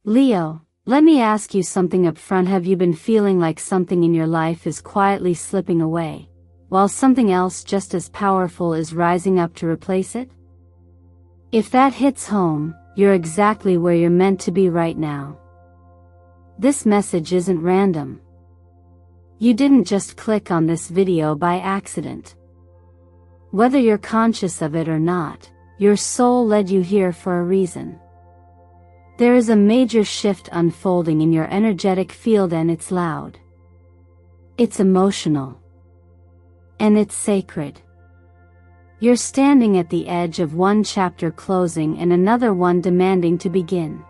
Leo, let me ask you something up front. Have you been feeling like something in your life is quietly slipping away, while something else just as powerful is rising up to replace it? If that hits home, you're exactly where you're meant to be right now. This message isn't random. You didn't just click on this video by accident. Whether you're conscious of it or not, your soul led you here for a reason. There is a major shift unfolding in your energetic field, and it's loud. It's emotional. And it's sacred. You're standing at the edge of one chapter closing and another one demanding to begin.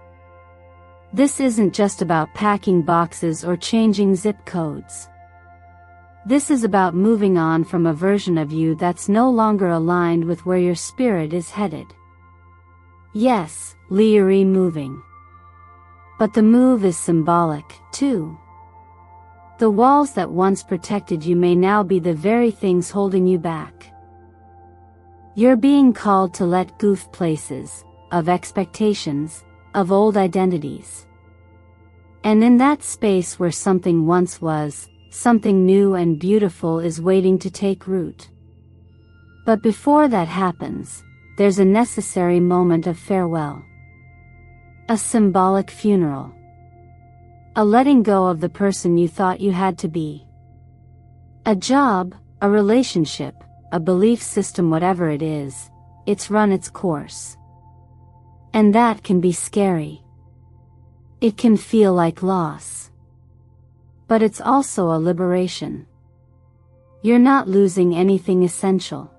This isn't just about packing boxes or changing zip codes. This is about moving on from a version of you that's no longer aligned with where your spirit is headed. Yes, Leo, moving. But the move is symbolic, too. The walls that once protected you may now be the very things holding you back. You're being called to let go of places, of expectations, of old identities. And in that space where something once was, something new and beautiful is waiting to take root. But before that happens, there's a necessary moment of farewell. A symbolic funeral. A letting go of the person you thought you had to be. A job, a relationship, a belief system, whatever it is, it's run its course. And that can be scary. It can feel like loss. But it's also a liberation. You're not losing anything essential.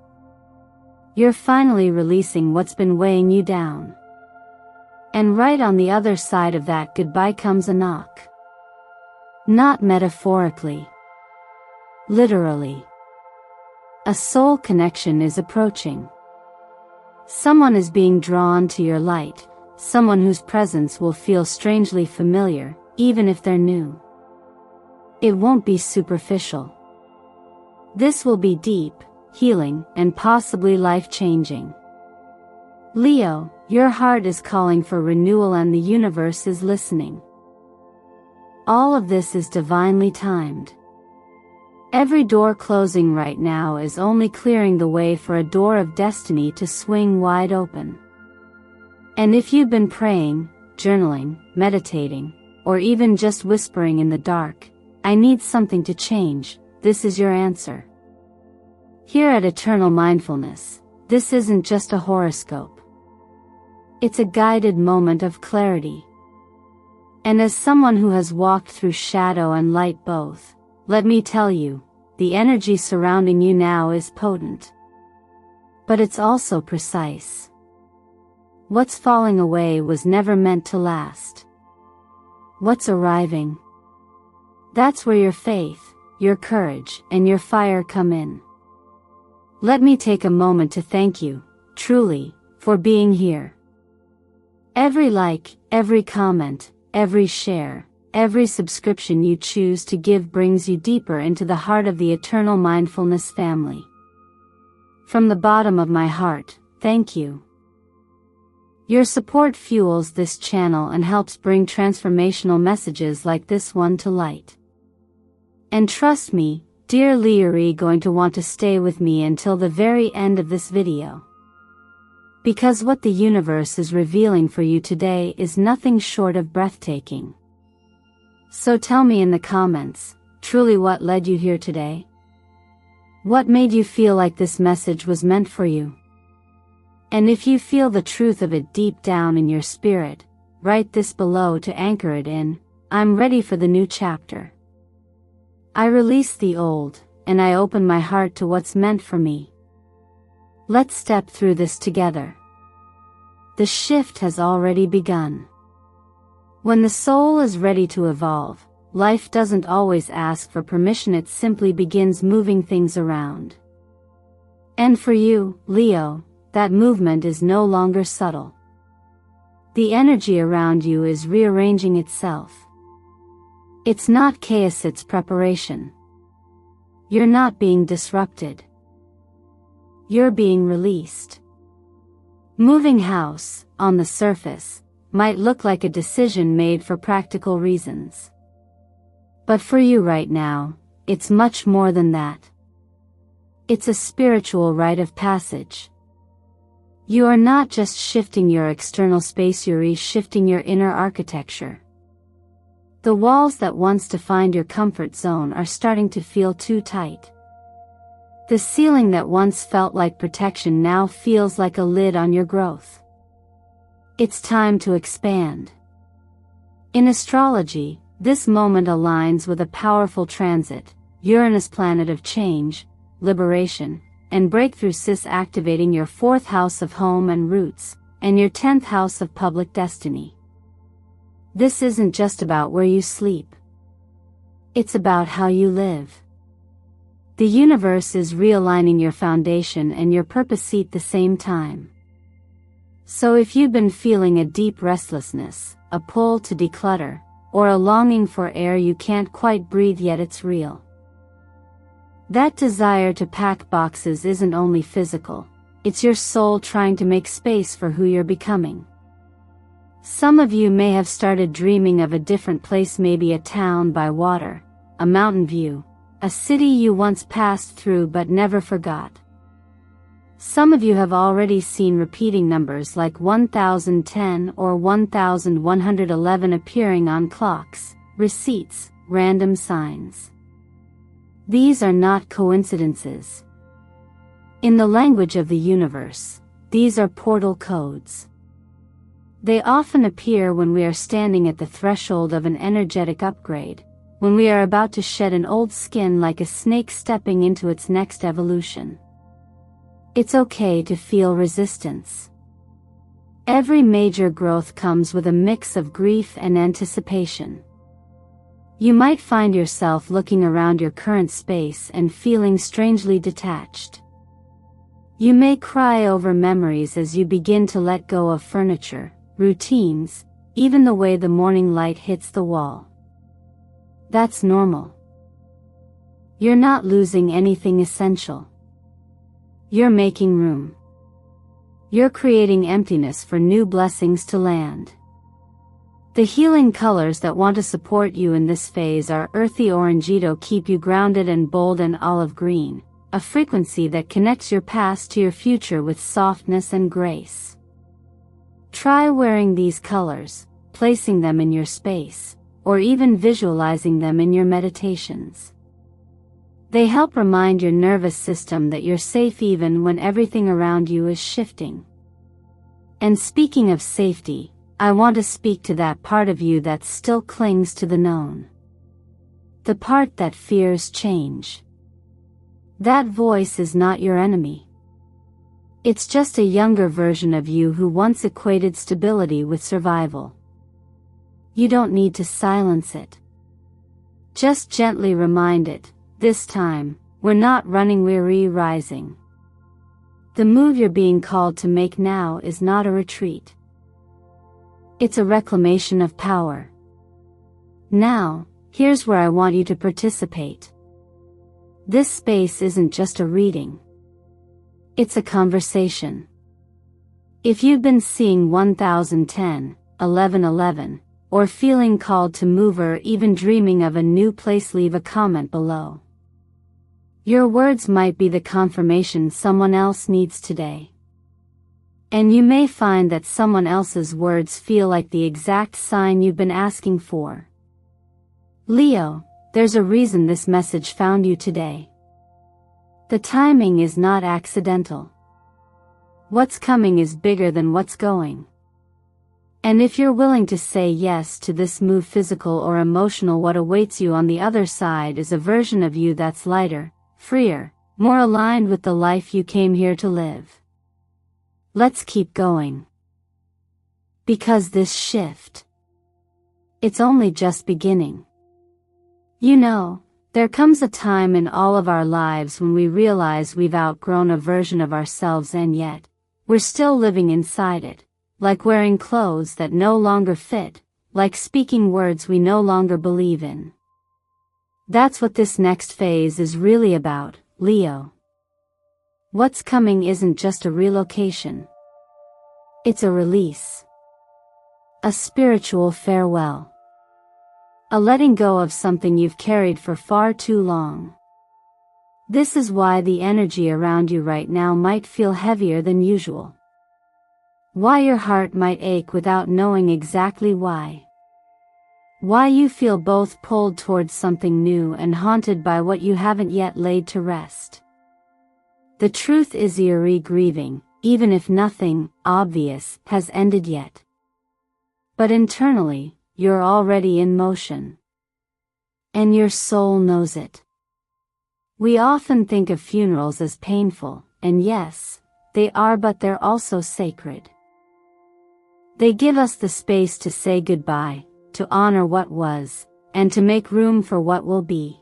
You're finally releasing what's been weighing you down. And right on the other side of that goodbye comes a knock. Not metaphorically. Literally. A soul connection is approaching. Someone is being drawn to your light, someone whose presence will feel strangely familiar, even if they're new. It won't be superficial. This will be deep, healing, and possibly life-changing. Leo, your heart is calling for renewal and the universe is listening. All of this is divinely timed. Every door closing right now is only clearing the way for a door of destiny to swing wide open. And if you've been praying, journaling, meditating, or even just whispering in the dark, "I need something to change," this is your answer. Here at Eternal Mindfulness, this isn't just a horoscope. It's a guided moment of clarity. And as someone who has walked through shadow and light both, let me tell you, the energy surrounding you now is potent. But it's also precise. What's falling away was never meant to last. What's arriving? That's where your faith, your courage, and your fire come in. Let me take a moment to thank you, truly, for being here. Every like, every comment, every share, every subscription you choose to give brings you deeper into the heart of the Eternal Mindfulness family. From the bottom of my heart, thank you. Your support fuels this channel and helps bring transformational messages like this one to light. And trust me, dear Leo, going to want to stay with me until the very end of this video. Because what the universe is revealing for you today is nothing short of breathtaking. So tell me in the comments, truly what led you here today? What made you feel like this message was meant for you? And if you feel the truth of it deep down in your spirit, write this below to anchor it in. I'm ready for the new chapter. I release the old, and I open my heart to what's meant for me. Let's step through this together. The shift has already begun. When the soul is ready to evolve, life doesn't always ask for permission, it simply begins moving things around. And for you, Leo, that movement is no longer subtle. The energy around you is rearranging itself. It's not chaos, it's preparation. You're not being disrupted. You're being released. Moving house, on the surface, might look like a decision made for practical reasons. But for you right now, it's much more than that. It's a spiritual rite of passage. You are not just shifting your external space, you're shifting your inner architecture. The walls that once defined your comfort zone are starting to feel too tight. The ceiling that once felt like protection now feels like a lid on your growth. It's time to expand. In astrology, this moment aligns with a powerful transit, Uranus, planet of change, liberation, and breakthrough, activating your 4th house of home and roots, and your 10th house of public destiny. This isn't just about where you sleep. It's about how you live. The universe is realigning your foundation and your purpose seat at the same time. So if you've been feeling a deep restlessness, a pull to declutter, or a longing for air you can't quite breathe yet, it's real. That desire to pack boxes isn't only physical, it's your soul trying to make space for who you're becoming. Some of you may have started dreaming of a different place, maybe a town by water, a mountain view, a city you once passed through but never forgot. Some of you have already seen repeating numbers like 1010 or 1111 appearing on clocks, receipts, random signs. These are not coincidences. In the language of the universe, these are portal codes. They often appear when we are standing at the threshold of an energetic upgrade, when we are about to shed an old skin, like a snake stepping into its next evolution. It's okay to feel resistance. Every major growth comes with a mix of grief and anticipation. You might find yourself looking around your current space and feeling strangely detached. You may cry over memories as you begin to let go of furniture, routines, even the way the morning light hits the wall. That's normal. You're not losing anything essential. You're making room. You're creating emptiness for new blessings to land. The healing colors that want to support you in this phase are earthy orangito, keep you grounded, and bold and olive green, a frequency that connects your past to your future with softness and grace. Try wearing these colors, placing them in your space, or even visualizing them in your meditations. They help remind your nervous system that you're safe even when everything around you is shifting. And speaking of safety, I want to speak to that part of you that still clings to the known. The part that fears change. That voice is not your enemy. It's just a younger version of you who once equated stability with survival. You don't need to silence it. Just gently remind it, this time, we're not running, we're rising. The move you're being called to make now is not a retreat. It's a reclamation of power. Now, here's where I want you to participate. This space isn't just a reading. It's a conversation. If you've been seeing 1010, 1111, or feeling called to move, or even dreaming of a new place, leave a comment below. Your words might be the confirmation someone else needs today. And you may find that someone else's words feel like the exact sign you've been asking for. Leo, there's a reason this message found you today. The timing is not accidental. What's coming is bigger than what's going. And if you're willing to say yes to this move, physical or emotional, what awaits you on the other side is a version of you that's lighter, freer, more aligned with the life you came here to live. Let's keep going. Because this shift, it's only just beginning. You know, there comes a time in all of our lives when we realize we've outgrown a version of ourselves, and yet, we're still living inside it, like wearing clothes that no longer fit, like speaking words we no longer believe in. That's what this next phase is really about, Leo. What's coming isn't just a relocation. It's a release. A spiritual farewell. A letting go of something you've carried for far too long. This is why the energy around you right now might feel heavier than usual. Why your heart might ache without knowing exactly why. Why you feel both pulled towards something new and haunted by what you haven't yet laid to rest. The truth is you're grieving, even if nothing obvious has ended yet. But internally, you're already in motion. And your soul knows it. We often think of funerals as painful, and yes, they are, but they're also sacred. They give us the space to say goodbye, to honor what was, and to make room for what will be.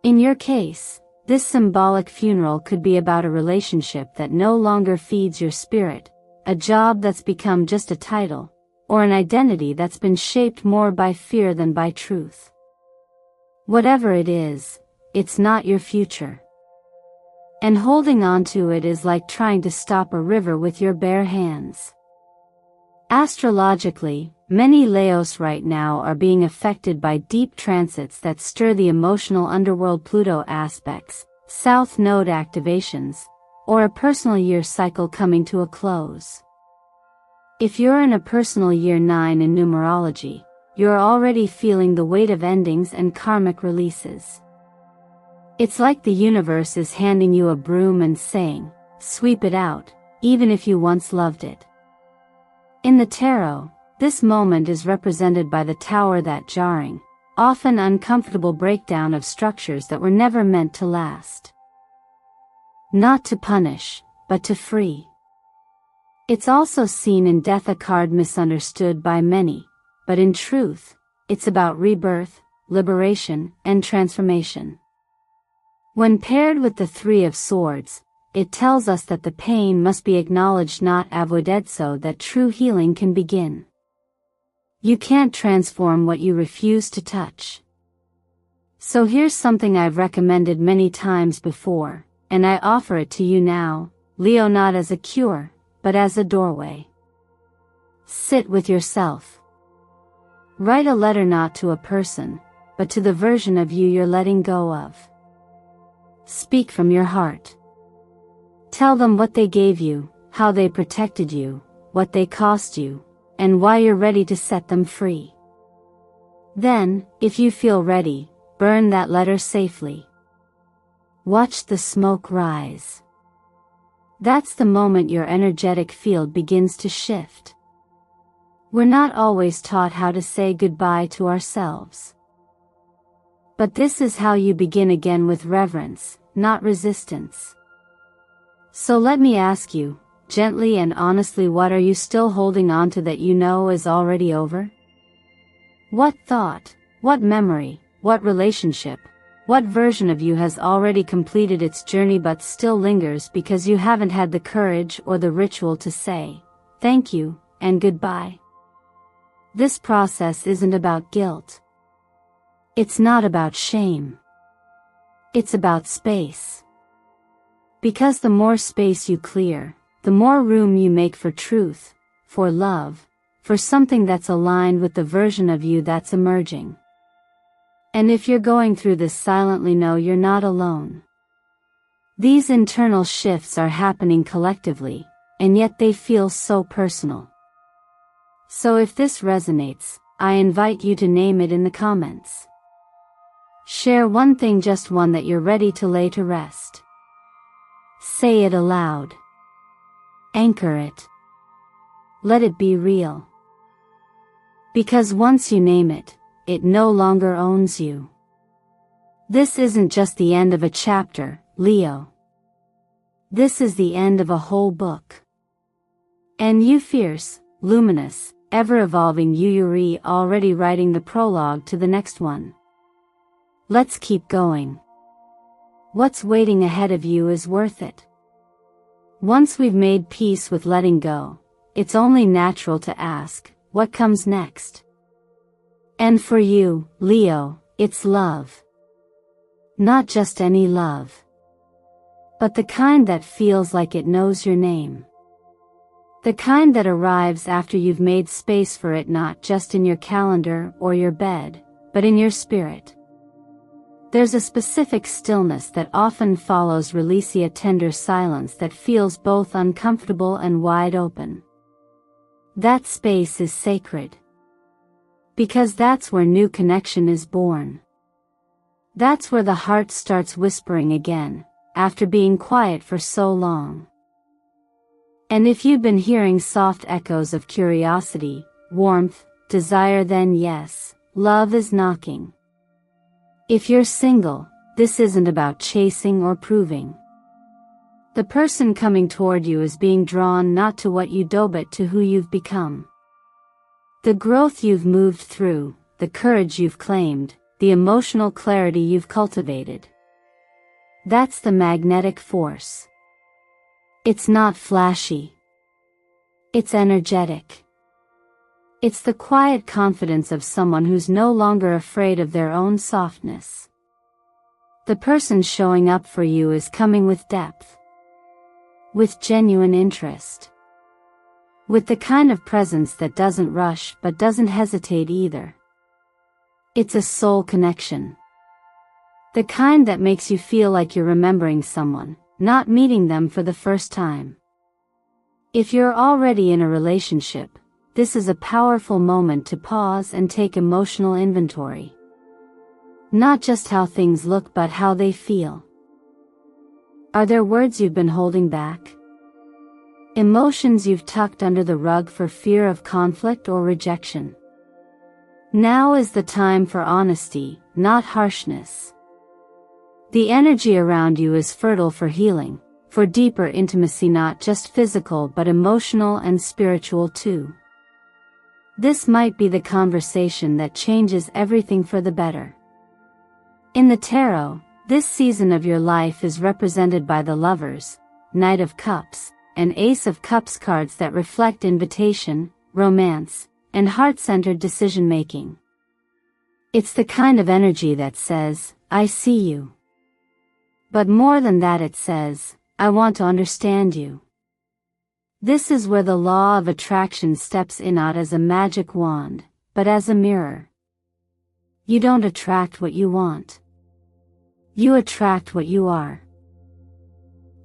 In your case, this symbolic funeral could be about a relationship that no longer feeds your spirit, a job that's become just a title, or an identity that's been shaped more by fear than by truth. Whatever it is, it's not your future. And holding on to it is like trying to stop a river with your bare hands. Astrologically, many Leos right now are being affected by deep transits that stir the emotional underworld. Pluto aspects, South Node activations, or a personal year cycle coming to a close. If you're in a personal year 9 in numerology, you're already feeling the weight of endings and karmic releases. It's like the universe is handing you a broom and saying, sweep it out, even if you once loved it. In the tarot, this moment is represented by the Tower, that jarring, often uncomfortable breakdown of structures that were never meant to last. Not to punish, but to free. It's also seen in Death, a card misunderstood by many, but in truth, it's about rebirth, liberation, and transformation. When paired with the Three of Swords, it tells us that the pain must be acknowledged, not avoided, so that true healing can begin. You can't transform what you refuse to touch. So here's something I've recommended many times before, and I offer it to you now, Leo, not as a cure, but as a doorway. Sit with yourself. Write a letter not to a person, but to the version of you you're letting go of. Speak from your heart. Tell them what they gave you, how they protected you, what they cost you, and why you're ready to set them free. Then, if you feel ready, burn that letter safely. Watch the smoke rise. That's the moment your energetic field begins to shift. We're not always taught how to say goodbye to ourselves. But this is how you begin again, with reverence, not resistance. So let me ask you, gently and honestly, what are you still holding on to that you know is already over? What thought, what memory, what relationship, what version of you has already completed its journey but still lingers because you haven't had the courage or the ritual to say, thank you, and goodbye? This process isn't about guilt. It's not about shame. It's about space. Because the more space you clear, the more room you make for truth, for love, for something that's aligned with the version of you that's emerging. And if you're going through this silently, know you're not alone. These internal shifts are happening collectively, and yet they feel so personal. So if this resonates, I invite you to name it in the comments. Share one thing, just one, that you're ready to lay to rest. Say it aloud. Anchor it. Let it be real. Because once you name it, it no longer owns you. This isn't just the end of a chapter, Leo. This is the end of a whole book. And you, fierce, luminous, ever-evolving Yuri, already writing the prologue to the next one. Let's keep going. What's waiting ahead of you is worth it. Once we've made peace with letting go, it's only natural to ask, what comes next? And for you, Leo, it's love. Not just any love, but the kind that feels like it knows your name. The kind that arrives after you've made space for it, not just in your calendar or your bed, but in your spirit. There's a specific stillness that often follows release, a tender silence that feels both uncomfortable and wide open. That space is sacred. Because that's where new connection is born. That's where the heart starts whispering again, after being quiet for so long. And if you've been hearing soft echoes of curiosity, warmth, desire, then yes, love is knocking. If you're single, this isn't about chasing or proving. The person coming toward you is being drawn not to what you do but to who you've become. The growth you've moved through, the courage you've claimed, the emotional clarity you've cultivated. That's the magnetic force. It's not flashy. It's energetic. It's the quiet confidence of someone who's no longer afraid of their own softness. The person showing up for you is coming with depth. With genuine interest. With the kind of presence that doesn't rush but doesn't hesitate either. It's a soul connection. The kind that makes you feel like you're remembering someone, not meeting them for the first time. If you're already in a relationship, this is a powerful moment to pause and take emotional inventory. Not just how things look but how they feel. Are there words you've been holding back? Emotions you've tucked under the rug for fear of conflict or rejection? Now is the time for honesty, not harshness. The energy around you is fertile for healing, for deeper intimacy, not just physical but emotional and spiritual too. This might be the conversation that changes everything for the better. In the tarot, this season of your life is represented by the Lovers, Knight of Cups, and Ace of Cups cards that reflect invitation, romance, and heart-centered decision-making. It's the kind of energy that says, I see you. But more than that, it says, I want to understand you. This is where the law of attraction steps in, not as a magic wand, but as a mirror. You don't attract what you want. You attract what you are.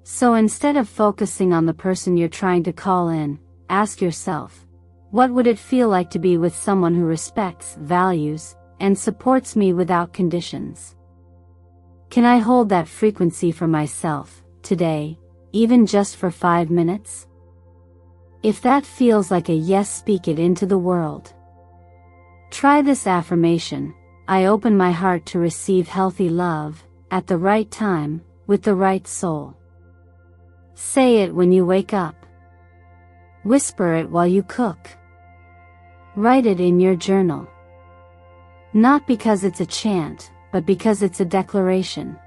So instead of focusing on the person you're trying to call in, ask yourself, what would it feel like to be with someone who respects, values, and supports me without conditions? Can I hold that frequency for myself, today, even just for 5 minutes? If that feels like a yes, speak it into the world. Try this affirmation: I open my heart to receive healthy love, at the right time, with the right soul. Say it when you wake up. Whisper it while you cook. Write it in your journal. Not because it's a chant, but because it's a declaration.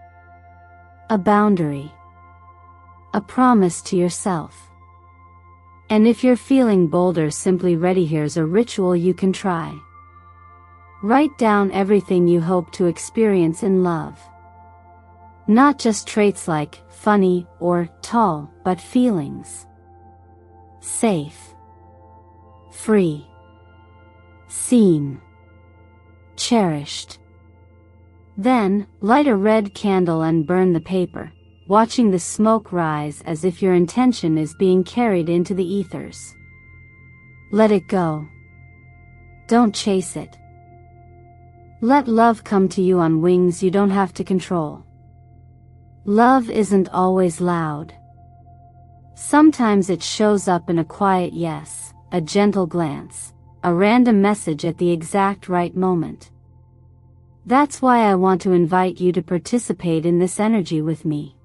A boundary. A promise to yourself. And if you're feeling bold or simply ready, here's a ritual you can try. Write down everything you hope to experience in love. Not just traits like funny or tall, but feelings. Safe. Free. Seen. Cherished. Then, light a red candle and burn the paper, watching the smoke rise as if your intention is being carried into the ethers. Let it go. Don't chase it. Let love come to you on wings you don't have to control. Love isn't always loud. Sometimes it shows up in a quiet yes, a gentle glance, a random message at the exact right moment. That's why I want to invite you to participate in this energy with me.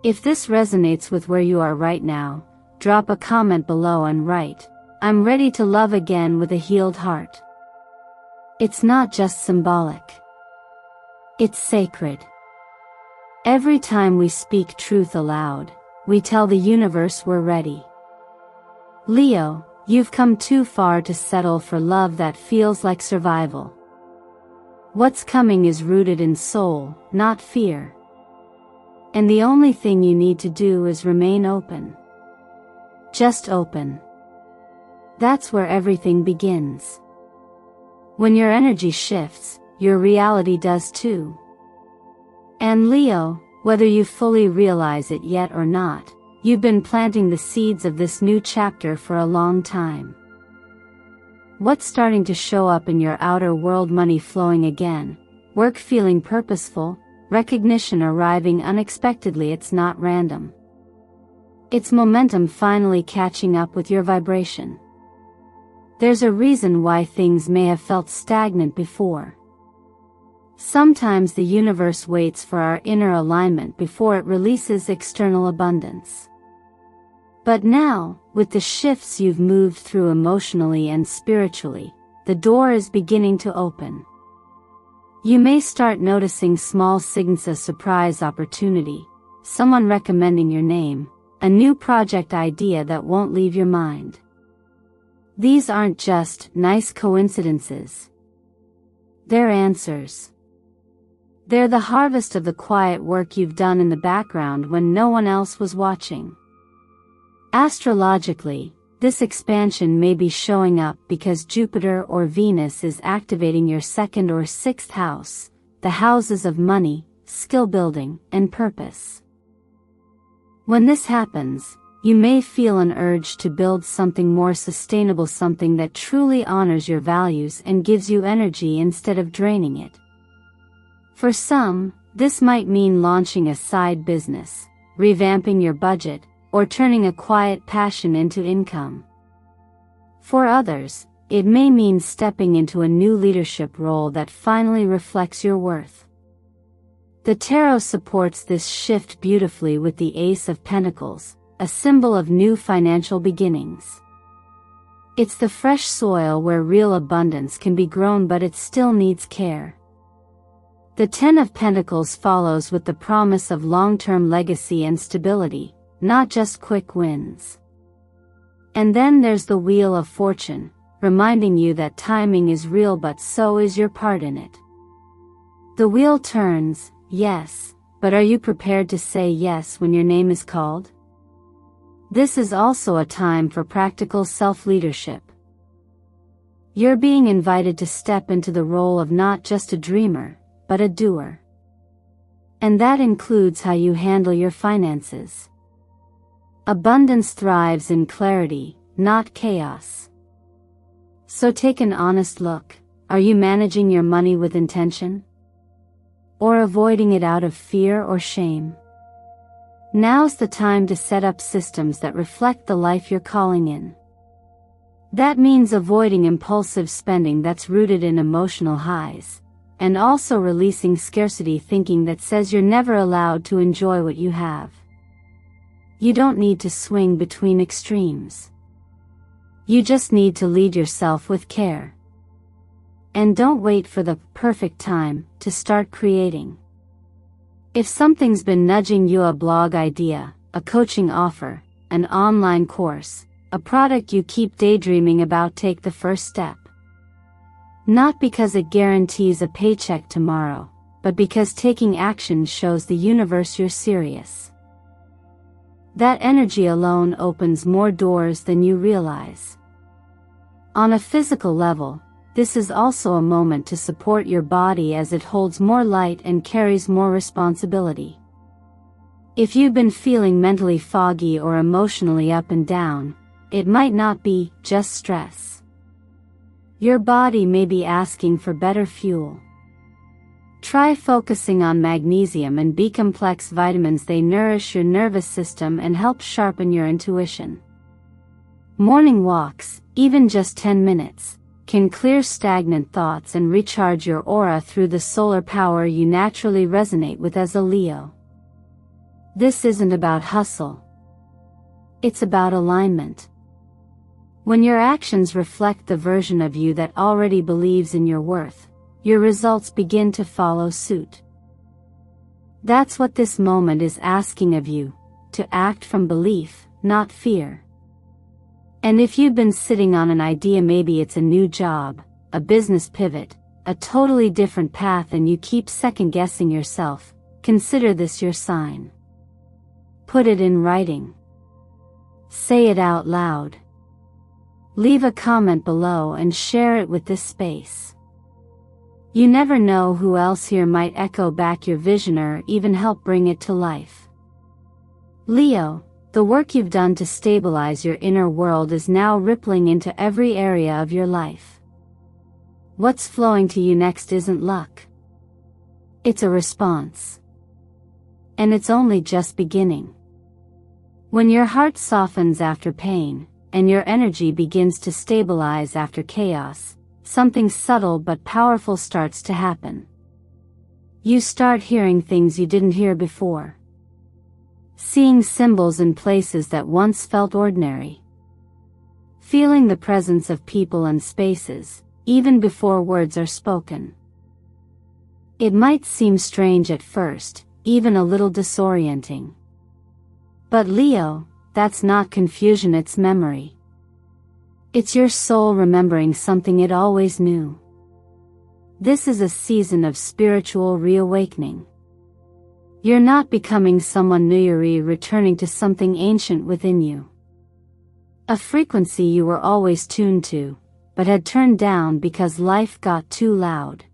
If this resonates with where you are right now, drop a comment below and write, I'm ready to love again with a healed heart. It's not just symbolic. It's sacred. Every time we speak truth aloud, we tell the universe we're ready. Leo, you've come too far to settle for love that feels like survival. What's coming is rooted in soul, not fear. And the only thing you need to do is remain open. Just open. That's where everything begins. When your energy shifts, your reality does too. And Leo, whether you fully realize it yet or not, you've been planting the seeds of this new chapter for a long time. What's starting to show up in your outer world? Money flowing again, work feeling purposeful, recognition arriving unexpectedly. It's not random. It's momentum finally catching up with your vibration. There's a reason why things may have felt stagnant before. Sometimes the universe waits for our inner alignment before it releases external abundance. But now, with the shifts you've moved through emotionally and spiritually, the door is beginning to open. You may start noticing small signals: a surprise opportunity, someone recommending your name, a new project idea that won't leave your mind. These aren't just nice coincidences. They're answers. They're the harvest of the quiet work you've done in the background when no one else was watching. Astrologically, this expansion may be showing up because Jupiter or Venus is activating your second or sixth house, the houses of money, skill building, and purpose. When this happens, you may feel an urge to build something more sustainable, something that truly honors your values and gives you energy instead of draining it. For some, this might mean launching a side business, revamping your budget, or turning a quiet passion into income. For others, it may mean stepping into a new leadership role that finally reflects your worth. The tarot supports this shift beautifully with the Ace of Pentacles, a symbol of new financial beginnings. It's the fresh soil where real abundance can be grown, but it still needs care. The Ten of Pentacles follows with the promise of long-term legacy and stability, not just quick wins. And then there's the Wheel of Fortune, reminding you that timing is real, but so is your part in it. The wheel turns, yes, but are you prepared to say yes when your name is called? This is also a time for practical self-leadership. You're being invited to step into the role of not just a dreamer, but a doer. And that includes how you handle your finances. Abundance thrives in clarity, not chaos. So take an honest look. Are you managing your money with intention? Or avoiding it out of fear or shame? Now's the time to set up systems that reflect the life you're calling in. That means avoiding impulsive spending that's rooted in emotional highs, and also releasing scarcity thinking that says you're never allowed to enjoy what you have. You don't need to swing between extremes. You just need to lead yourself with care. And don't wait for the perfect time to start creating. If something's been nudging you, a blog idea, a coaching offer, an online course, a product you keep daydreaming about, take the first step. Not because it guarantees a paycheck tomorrow, but because taking action shows the universe you're serious. That energy alone opens more doors than you realize. On a physical level, this is also a moment to support your body as it holds more light and carries more responsibility. If you've been feeling mentally foggy or emotionally up and down, it might not be just stress. Your body may be asking for better fuel. Try focusing on magnesium and B-complex vitamins. They nourish your nervous system and help sharpen your intuition. Morning walks, even just 10 minutes, can clear stagnant thoughts and recharge your aura through the solar power you naturally resonate with as a Leo. This isn't about hustle. It's about alignment. When your actions reflect the version of you that already believes in your worth, your results begin to follow suit. That's what this moment is asking of you, to act from belief, not fear. And if you've been sitting on an idea, maybe it's a new job, a business pivot, a totally different path, and you keep second-guessing yourself, consider this your sign. Put it in writing. Say it out loud. Leave a comment below and share it with this space. You never know who else here might echo back your vision or even help bring it to life. Leo, the work you've done to stabilize your inner world is now rippling into every area of your life. What's flowing to you next isn't luck. It's a response. And it's only just beginning. When your heart softens after pain, and your energy begins to stabilize after chaos, something subtle but powerful starts to happen. You start hearing things you didn't hear before. Seeing symbols in places that once felt ordinary. Feeling the presence of people and spaces, even before words are spoken. It might seem strange at first, even a little disorienting. But Leo, that's not confusion, it's memory. It's your soul remembering something it always knew. This is a season of spiritual reawakening. You're not becoming someone new, you're returning to something ancient within you. A frequency you were always tuned to, but had turned down because life got too loud.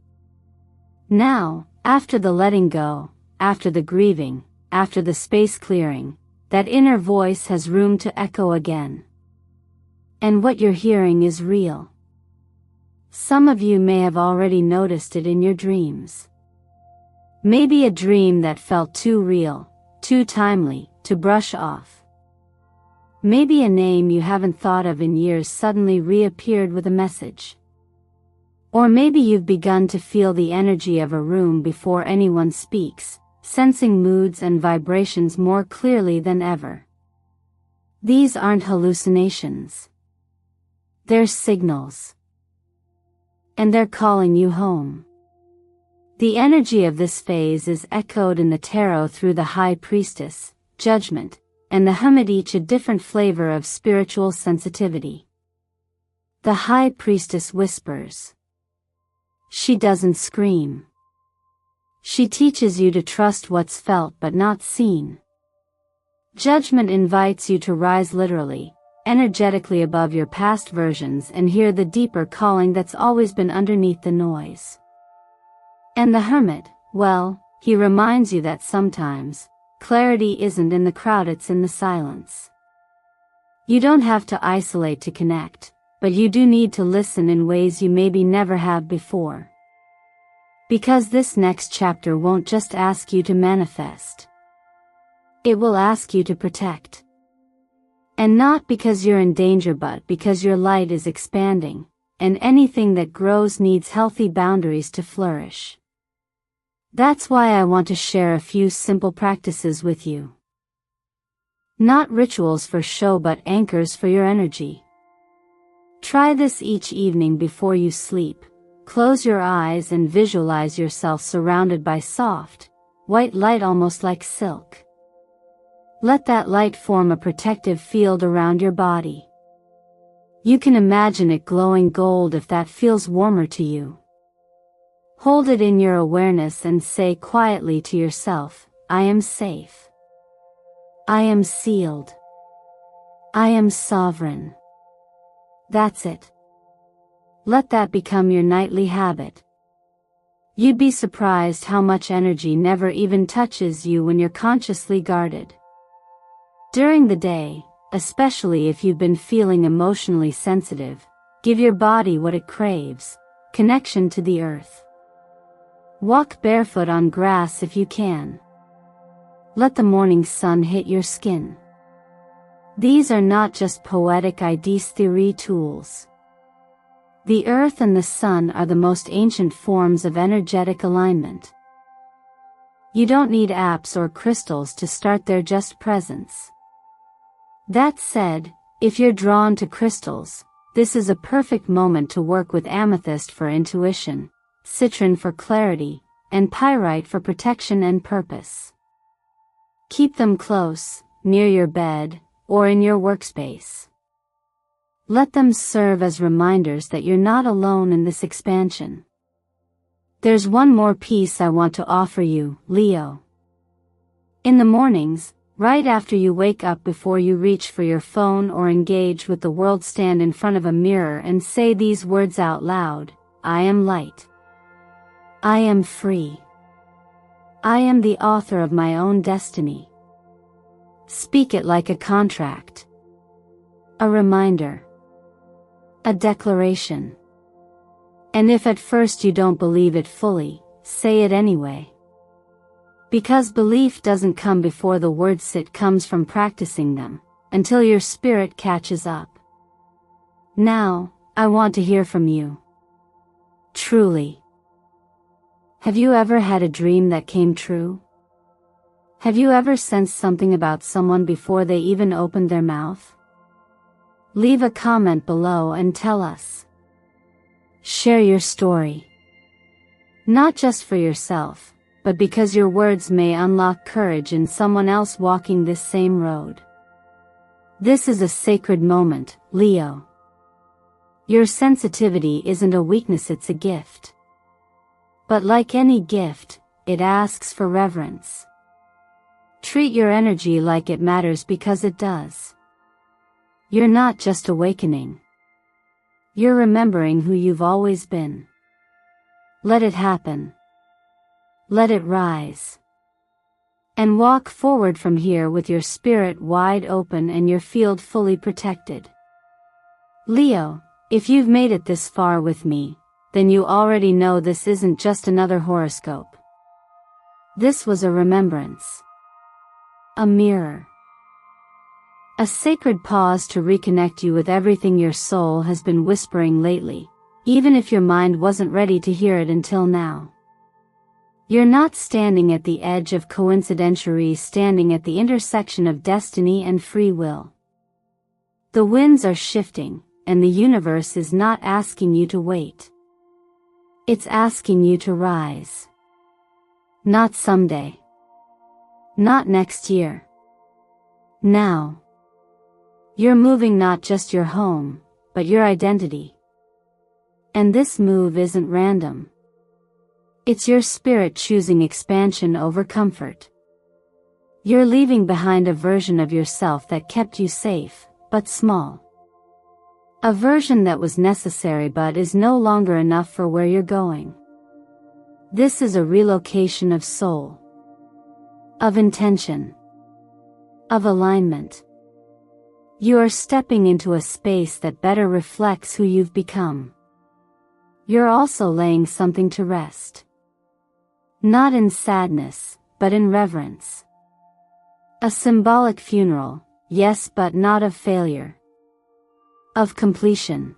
Now, after the letting go, after the grieving, after the space clearing, that inner voice has room to echo again. And what you're hearing is real. Some of you may have already noticed it in your dreams. Maybe a dream that felt too real, too timely, to brush off. Maybe a name you haven't thought of in years suddenly reappeared with a message. Or maybe you've begun to feel the energy of a room before anyone speaks, sensing moods and vibrations more clearly than ever. These aren't hallucinations. They're signals. And they're calling you home. The energy of this phase is echoed in the tarot through the High Priestess, Judgment, and the Hermit, each a different flavor of spiritual sensitivity. The High Priestess whispers. She doesn't scream. She teaches you to trust what's felt but not seen. Judgment invites you to rise literally, energetically above your past versions and hear the deeper calling that's always been underneath the noise. And the Hermit, well, he reminds you that sometimes, clarity isn't in the crowd, it's in the silence. You don't have to isolate to connect, but you do need to listen in ways you maybe never have before. Because this next chapter won't just ask you to manifest. It will ask you to protect. And not because you're in danger, but because your light is expanding, and anything that grows needs healthy boundaries to flourish. That's why I want to share a few simple practices with you. Not rituals for show, but anchors for your energy. Try this each evening before you sleep. Close your eyes and visualize yourself surrounded by soft, white light, almost like silk. Let that light form a protective field around your body. You can imagine it glowing gold if that feels warmer to you. Hold it in your awareness and say quietly to yourself, I am safe. I am sealed. I am sovereign. That's it. Let that become your nightly habit. You'd be surprised how much energy never even touches you when you're consciously guarded. During the day, especially if you've been feeling emotionally sensitive, give your body what it craves, connection to the earth. Walk barefoot on grass if you can. Let the morning sun hit your skin. These are not just poetic ideas theory tools. The earth and the sun are the most ancient forms of energetic alignment. You don't need apps or crystals to start their just presence. That said, if you're drawn to crystals, this is a perfect moment to work with amethyst for intuition, citron for clarity, and pyrite for protection and purpose. Keep them close, near your bed, or in your workspace. Let them serve as reminders that you're not alone in this expansion. There's one more piece I want to offer you, Leo. In the mornings, Right after you wake up, before you reach for your phone or engage with the world, stand in front of a mirror and say these words out loud. I am light. I am free. I am the author of my own destiny. Speak it like a contract. A reminder. A declaration. And if at first you don't believe it fully, say it anyway. Because belief doesn't come before the words, it comes from practicing them, until your spirit catches up. Now, I want to hear from you. Truly. Have you ever had a dream that came true? Have you ever sensed something about someone before they even opened their mouth? Leave a comment below and tell us. Share your story. Not just for yourself, but because your words may unlock courage in someone else walking this same road. This is a sacred moment, Leo. Your sensitivity isn't a weakness, it's a gift. But like any gift, it asks for reverence. Treat your energy like it matters, because it does. You're not just awakening. You're remembering who you've always been. Let it happen. Let it rise. And walk forward from here with your spirit wide open and your field fully protected. Leo, if you've made it this far with me, then you already know this isn't just another horoscope. This was a remembrance. A mirror. A sacred pause to reconnect you with everything your soul has been whispering lately, even if your mind wasn't ready to hear it until now. You're not standing at the edge of coincidence, you're standing at the intersection of destiny and free will. The winds are shifting, and the universe is not asking you to wait. It's asking you to rise. Not someday. Not next year. Now. You're moving not just your home, but your identity. And this move isn't random. It's your spirit choosing expansion over comfort. You're leaving behind a version of yourself that kept you safe, but small. A version that was necessary but is no longer enough for where you're going. This is a relocation of soul. Of intention. Of alignment. You are stepping into a space that better reflects who you've become. You're also laying something to rest. Not in sadness, but in reverence. A symbolic funeral, yes, but not of failure. Of completion.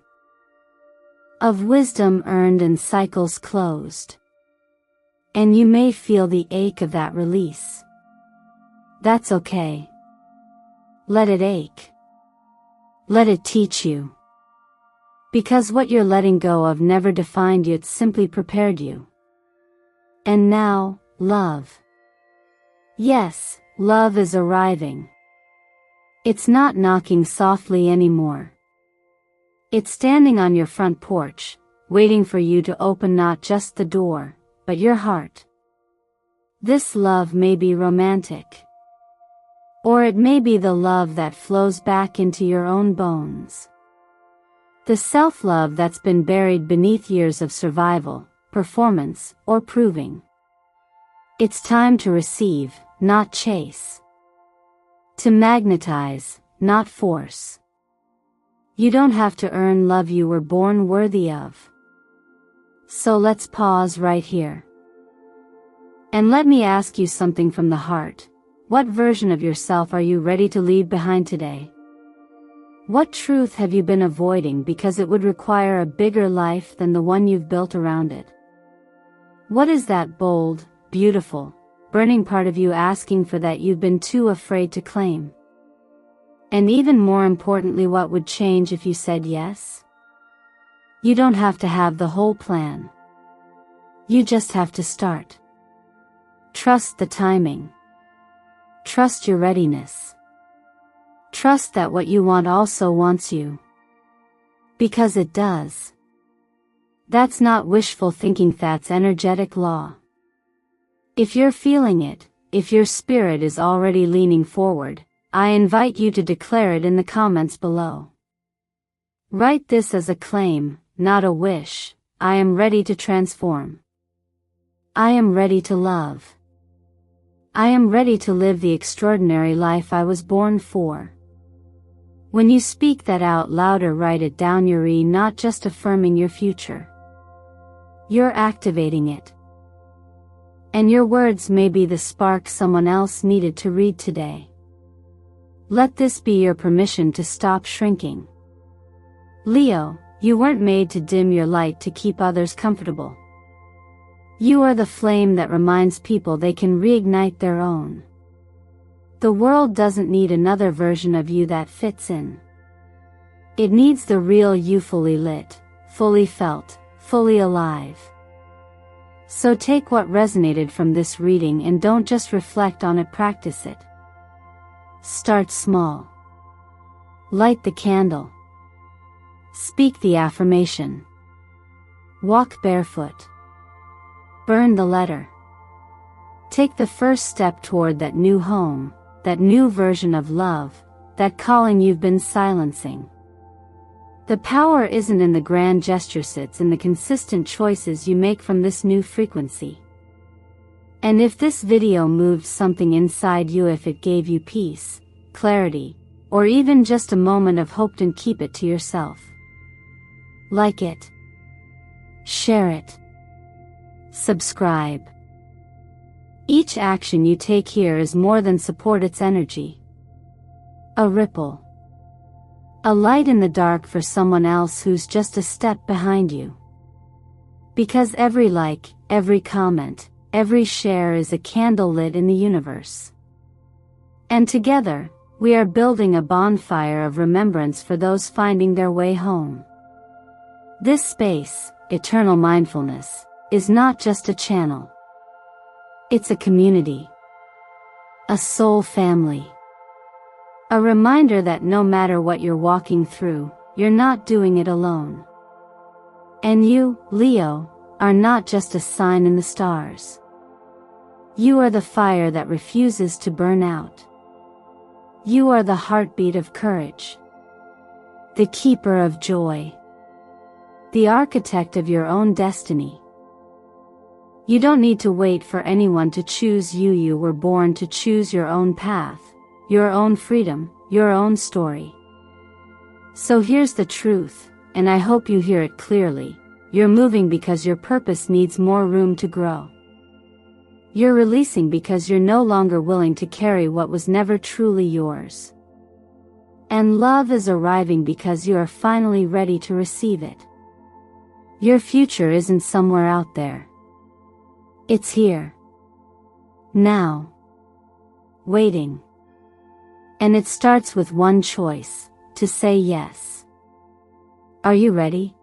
Of wisdom earned and cycles closed. And you may feel the ache of that release. That's okay. Let it ache. Let it teach you. Because what you're letting go of never defined you, it simply prepared you. And now, love. Yes, love is arriving. It's not knocking softly anymore. It's standing on your front porch, waiting for you to open not just the door, but your heart. This love may be romantic. Or it may be the love that flows back into your own bones. The self-love that's been buried beneath years of survival, performance, or proving. It's time to receive, not chase. To magnetize, not force. You don't have to earn love you were born worthy of. So let's pause right here. And let me ask you something from the heart. What version of yourself are you ready to leave behind today? What truth have you been avoiding because it would require a bigger life than the one you've built around it? What is that bold, beautiful, burning part of you asking for that you've been too afraid to claim? And even more importantly, what would change if you said yes? You don't have to have the whole plan. You just have to start. Trust the timing. Trust your readiness. Trust that what you want also wants you. Because it does. That's not wishful thinking, that's energetic law. If you're feeling it, if your spirit is already leaning forward, I invite you to declare it in the comments below. Write this as a claim, not a wish. I am ready to transform. I am ready to love. I am ready to live the extraordinary life I was born for. When you speak that out loud or write it down, you're not just affirming your future. You're activating it. And your words may be the spark someone else needed to read today. Let this be your permission to stop shrinking. Leo, you weren't made to dim your light to keep others comfortable. You are the flame that reminds people they can reignite their own. The world doesn't need another version of you that fits in. It needs the real you, fully lit, fully felt, fully alive. So take what resonated from this reading and don't just reflect on it, practice it. Start small. Light the candle. Speak the affirmation. Walk barefoot. Burn the letter. Take the first step toward that new home, that new version of love, that calling you've been silencing. The power isn't in the grand gestures, it's in the consistent choices you make from this new frequency. And if this video moved something inside you, if it gave you peace, clarity, or even just a moment of hope, then keep it to yourself. Like it. Share it. Subscribe. Each action you take here is more than support, it's energy. A ripple. A light in the dark for someone else who's just a step behind you. Because every like, every comment, every share is a candle lit in the universe. And together, we are building a bonfire of remembrance for those finding their way home. This space, Eternal Mindfulness, is not just a channel. It's a community. A soul family. A reminder that no matter what you're walking through, you're not doing it alone. And you, Leo, are not just a sign in the stars. You are the fire that refuses to burn out. You are the heartbeat of courage. The keeper of joy. The architect of your own destiny. You don't need to wait for anyone to choose you. You were born to choose your own path, your own freedom, your own story. So here's the truth, and I hope you hear it clearly. You're moving because your purpose needs more room to grow. You're releasing because you're no longer willing to carry what was never truly yours. And love is arriving because you are finally ready to receive it. Your future isn't somewhere out there. It's here. Now. Waiting. And it starts with one choice, to say yes. Are you ready?